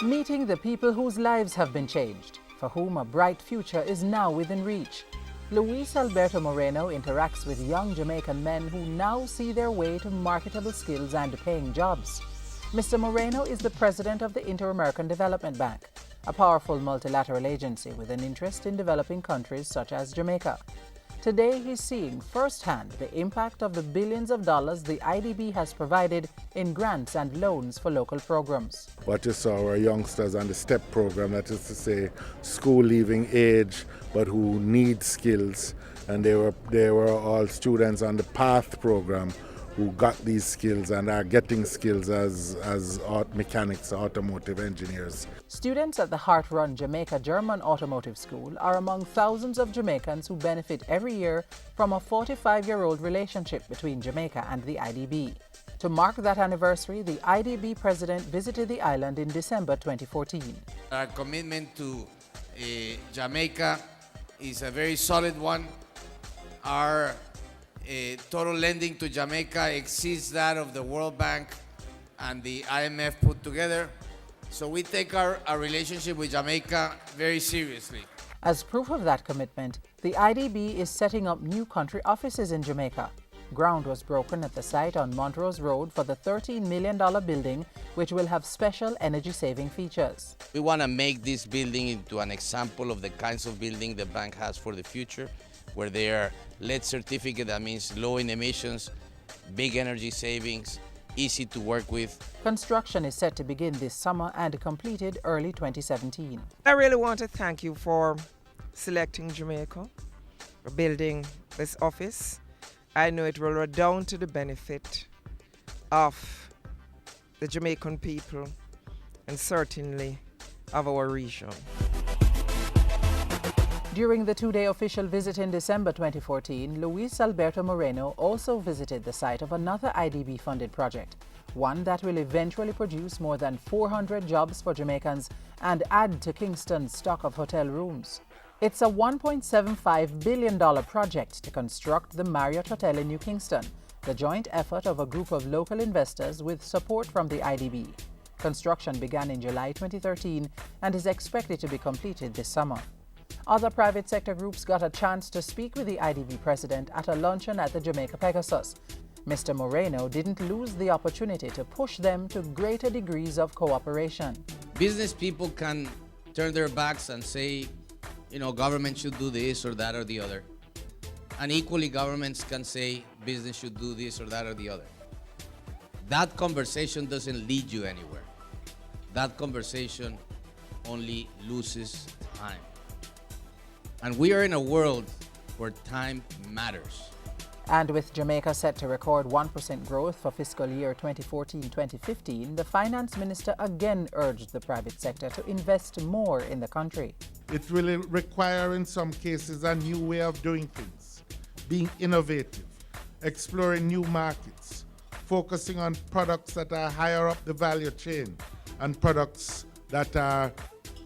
Meeting the people whose lives have been changed, for whom a bright future is now within reach. Luis Alberto Moreno interacts with young Jamaican men who now see their way to marketable skills and paying jobs. Mr. Moreno is the president of the Inter-American Development Bank, a powerful multilateral agency with an interest in developing countries such as Jamaica. Today, he's seeing firsthand the impact of the billions of dollars the IDB has provided in grants and loans for local programs. What you saw were youngsters on the STEP program, that is to say school leaving age, but who need skills. And they were all students on the PATH program who got these skills and are getting skills as mechanics, automotive engineers. Students at the heart-run Jamaica German Automotive School are among thousands of Jamaicans who benefit every year from a 45-year-old relationship between Jamaica and the IDB. To mark that anniversary, the IDB president visited the island in December 2014. Our commitment to Jamaica is a very solid one. Our total lending to Jamaica exceeds that of the World Bank and the IMF put together. So we take our relationship with Jamaica very seriously. As proof of that commitment, the IDB is setting up new country offices in Jamaica. Ground was broken at the site on Montrose Road for the $13 million building, which will have special energy-saving features. We want to make this building into an example of the kinds of building the bank has for the future, where they are lead certificate, that means low in emissions, big energy savings, easy to work with. Construction is set to begin this summer and completed early 2017. I really want to thank you for selecting Jamaica, for building this office. I know it will redound to the benefit of the Jamaican people and certainly of our region. During the two-day official visit in December 2014, Luis Alberto Moreno also visited the site of another IDB-funded project, one that will eventually produce more than 400 jobs for Jamaicans and add to Kingston's stock of hotel rooms. It's a $1.75 billion project to construct the Marriott Hotel in New Kingston, the joint effort of a group of local investors with support from the IDB. Construction began in July 2013 and is expected to be completed this summer. Other private sector groups got a chance to speak with the IDB president at a luncheon at the Jamaica Pegasus. Mr. Moreno didn't lose the opportunity to push them to greater degrees of cooperation. Business people can turn their backs and say, government should do this or that or the other. And equally, governments can say business should do this or that or the other. That conversation doesn't lead you anywhere. That conversation only loses time. And we are in a world where time matters. And with Jamaica set to record 1% growth for fiscal year 2014-2015, the finance minister again urged the private sector to invest more in the country. It will require, in some cases, a new way of doing things, being innovative, exploring new markets, focusing on products that are higher up the value chain and products that are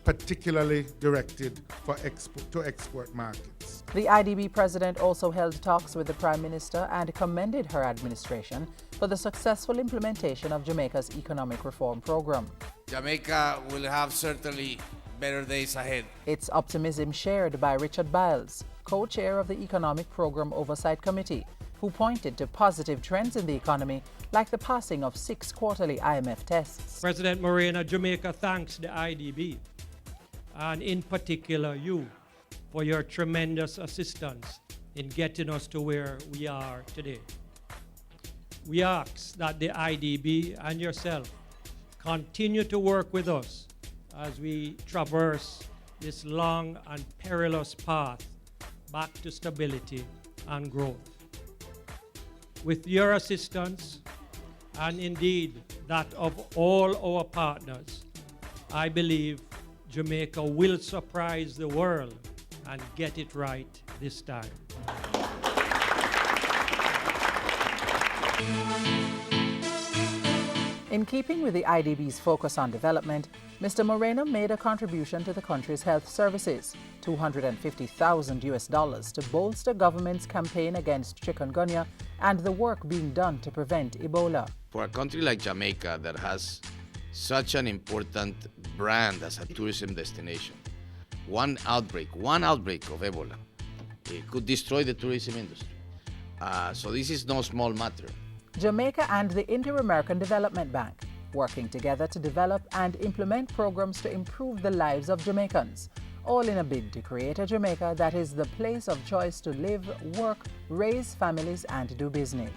particularly directed for export markets. The IDB president also held talks with the Prime Minister and commended her administration for the successful implementation of Jamaica's economic reform program. Jamaica will have certainly better days ahead. It's optimism shared by Richard Biles, co-chair of the Economic Program Oversight Committee, who pointed to positive trends in the economy, like the passing of 6 quarterly IMF tests. President Moreno, Jamaica thanks the IDB, and in particular you, for your tremendous assistance in getting us to where we are today. We ask that the IDB and yourself continue to work with us as we traverse this long and perilous path back to stability and growth. With your assistance, and indeed that of all our partners, I believe Jamaica will surprise the world and get it right this time. In keeping with the IDB's focus on development, Mr. Moreno made a contribution to the country's health services, $250,000 to bolster government's campaign against chikungunya and the work being done to prevent Ebola. For a country like Jamaica that has such an important brand as a tourism destination. One outbreak of Ebola, it could destroy the tourism industry. So this is no small matter. Jamaica and the Inter-American Development Bank working together to develop and implement programs to improve the lives of Jamaicans, all in a bid to create a Jamaica that is the place of choice to live, work, raise families, and do business.